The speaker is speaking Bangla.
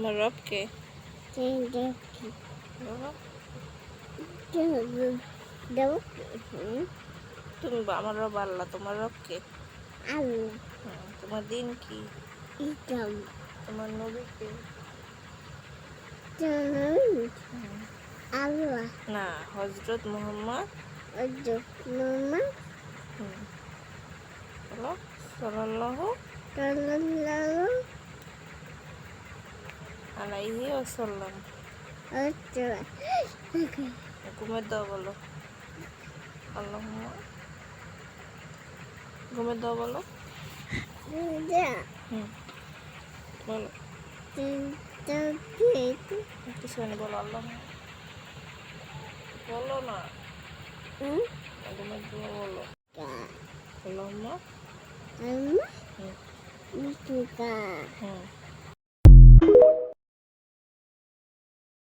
তোমার রবকে তুমি আমার রব আল্লাহ, তোমার রবকে তোমার দিন কি, তোমার নবীকে না হজরত মুহাম্মদ বলো সাল্লাল্লাহু আলাইহি ওয়াসাল্লাম। ঘুমের দাও বলো আল্লাহুম্মা, ঘুমের দাও বলো বলো কিছু নেই বলো আল্লাহ বলো না ঘুমের দাও বলো আল্লাহুম্মা